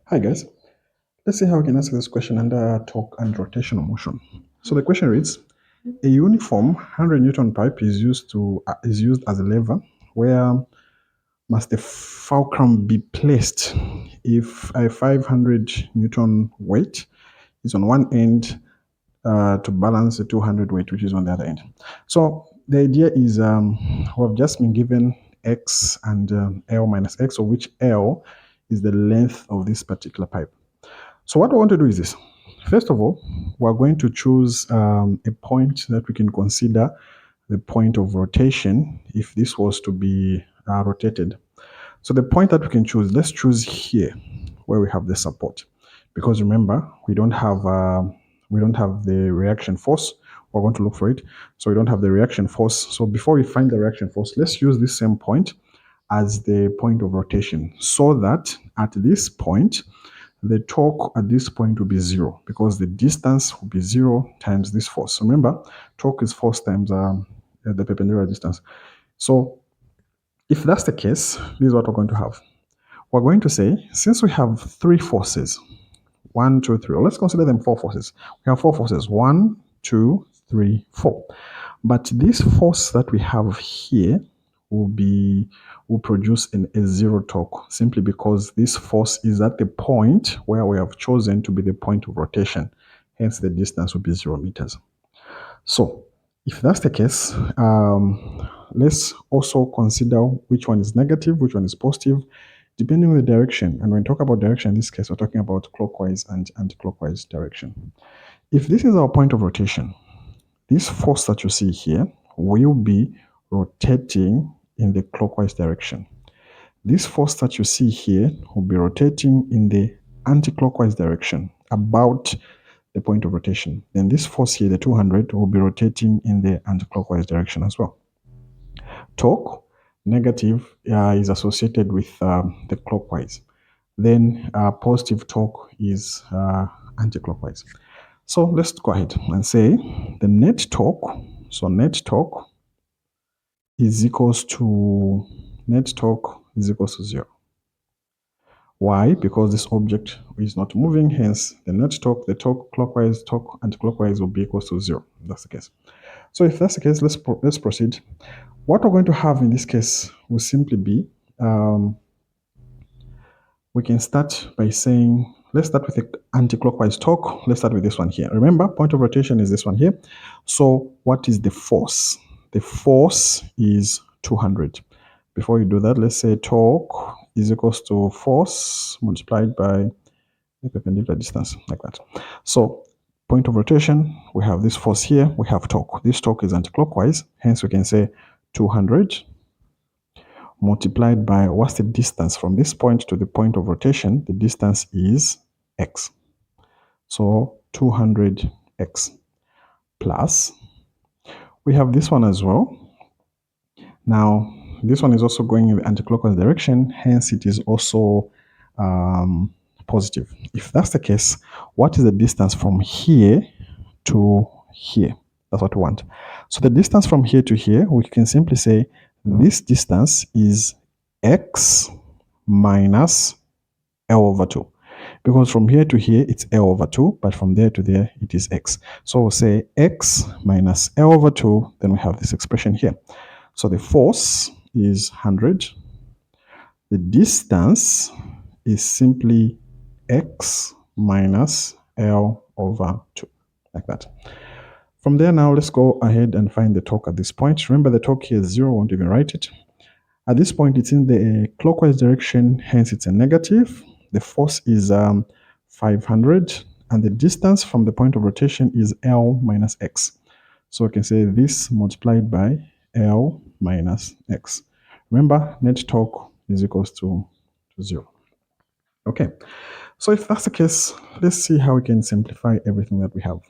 Hi guys, let's see how we can answer this question under torque and rotational motion. So the question reads: a uniform 100 Newton pipe is used as a lever. Where must the fulcrum be placed if a 500 Newton weight is on one end to balance the 200 weight which is on the other end? So the idea is we've just been given x and L minus x, of which L is the length of this particular pipe. So what I want to do is this. First of all, we're going to choose a point that we can consider the point of rotation if this was to be rotated. So the point that we can choose, let's choose here where we have the support, because remember we don't have the reaction force. We're going to look for it, so we don't have the reaction force. So before we find the reaction force, let's use this same point as the point of rotation, so that at this point the torque at this point will be zero, because the distance will be zero times this force. Remember, torque is force times the perpendicular distance. So if that's the case, this is what we're going to have. We're going to say, since we have three forces, 1, 2, 3, or let's consider them four forces. We have four forces, 1, 2, 3, 4. But this force that we have here will produce a zero torque, simply because this force is at the point where we have chosen to be the point of rotation. Hence, the distance will be 0 meters. So, if that's the case, let's also consider which one is negative, which one is positive, depending on the direction. And when we talk about direction, in this case, we're talking about clockwise and anti-clockwise direction. If this is our point of rotation, this force that you see here will be rotating in the clockwise direction. This force that you see here will be rotating in the anti-clockwise direction, about the point of rotation. Then this force here, the 200, will be rotating in the anti-clockwise direction as well. Torque, negative, is associated with the clockwise. Then positive torque is anti-clockwise. So let's go ahead and say the net torque. So net torque is equals to 0. Why? Because this object is not moving, hence the torque clockwise, torque anti-clockwise will be equals to 0. That's the case. So if that's the case, let's proceed. What we're going to have in this case will simply be, we can start by saying, let's start with the anti-clockwise torque. Let's start with this one here. Remember, point of rotation is this one here. So what is the force? The force is 200. Before you do that, let's say torque is equals to force multiplied by the perpendicular distance, like that. So point of rotation, we have this force here, we have torque. This torque is anti-clockwise, hence we can say 200 multiplied by, what's the distance from this point to the point of rotation? The distance is x. So 200x plus, we have this one as well. Now, this one is also going in the anti-clockwise direction, hence it is also positive. If that's the case, what is the distance from here to here? That's what we want. So the distance from here to here, we can simply say this distance is x minus L over 2. Because from here to here, it's L over 2, but from there to there, it is x. So we'll say x minus L over 2, then we have this expression here. So the force is 100. The distance is simply x minus L over 2, like that. From there now, let's go ahead and find the torque at this point. Remember, the torque here is 0, won't even write it. At this point, it's in the clockwise direction, hence it's a negative. The force is 500, and the distance from the point of rotation is L minus x. So we can say this multiplied by L minus x. Remember, net torque is equals to 0. Okay, so if that's the case, let's see how we can simplify everything that we have.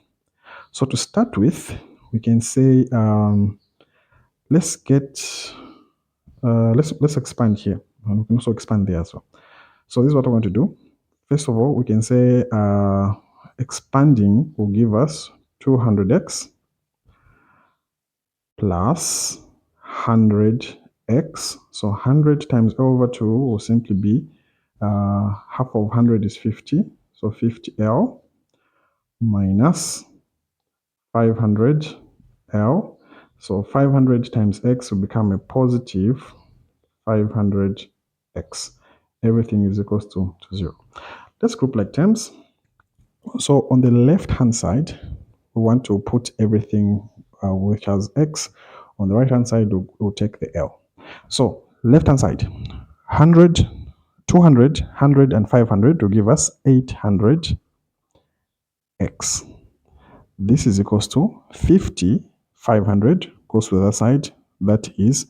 So to start with, we can say, let's expand here, and we can also expand there as well. So this is what I want to do. First of all, we can say expanding will give us 200x plus 100x. So 100 times over 2 will simply be Half of 100 is 50. So 50L minus 500L. So 500 times X will become a positive 500X. Everything is equals to 0. Let's group like terms. So on the left-hand side, we want to put everything which has X. On the right-hand side, we'll take the L. So left-hand side, 100, 200, 100, and 500 will give us 800X. This is equals to 50, 500 goes to the other side. That is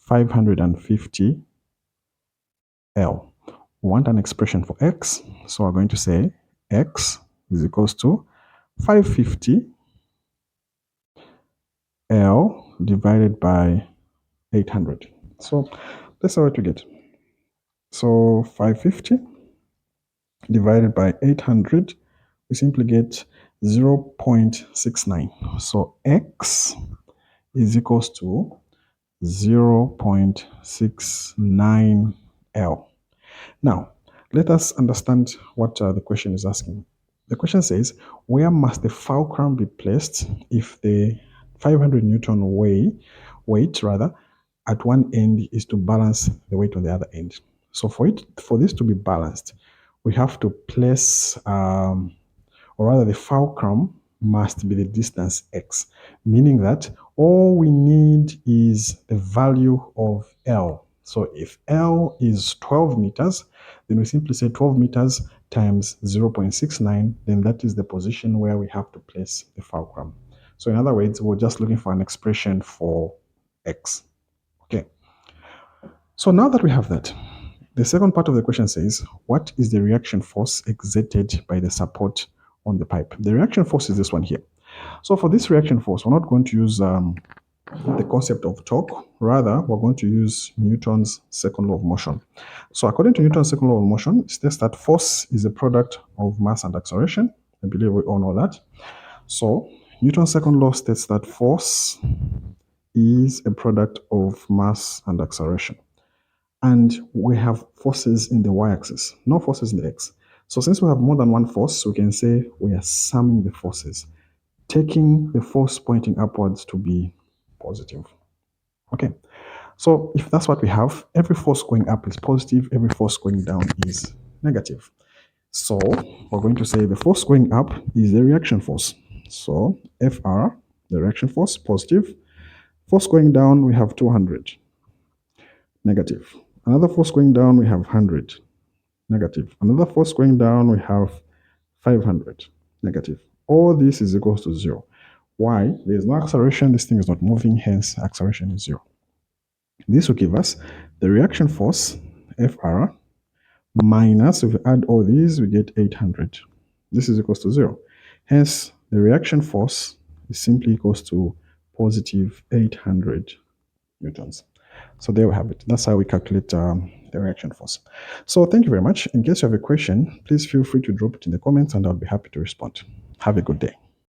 550L. We want an expression for X. So we're going to say X is equals to 550L divided by 800. So that's how to get. So 550 divided by 800, we simply get 0.69. So X is equals to 0.69L. Now, let us understand what the question is asking. The question says, where must the fulcrum be placed if the 500 Newton weight at one end is to balance the weight on the other end? So for this to be balanced, we have to place, or rather the fulcrum must be the distance x, meaning that all we need is the value of L. So if L is 12 meters, then we simply say 12 meters times 0.69, then that is the position where we have to place the fulcrum. So in other words, we're just looking for an expression for x. Okay. So now that we have that, the second part of the question says, what is the reaction force exerted by the support on the pipe? The reaction force is this one here. So for this reaction force, we're not going to use the concept of torque. Rather, we're going to use Newton's second law of motion. So according to Newton's second law of motion, it states that force is a product of mass and acceleration. I believe we all know that. So Newton's second law states that force is a product of mass and acceleration. And we have forces in the y-axis, no forces in the x. So since we have more than one force, we can say we are summing the forces, taking the force pointing upwards to be positive. Okay, so if that's what we have, every force going up is positive, every force going down is negative. So we're going to say the force going up is the reaction force. So Fr, the reaction force, positive. Force going down, we have 200, negative. Another force going down, we have 100, negative. Another force going down, we have 500, negative. All this is equal to 0. Why? There is no acceleration, this thing is not moving, hence acceleration is 0. This will give us the reaction force, Fr, minus, if we add all these, we get 800. This is equals to 0. Hence, the reaction force is simply equals to positive 800 newtons. So there we have it. That's how we calculate the reaction force. So thank you very much. In case you have a question, please feel free to drop it in the comments and I'll be happy to respond. Have a good day.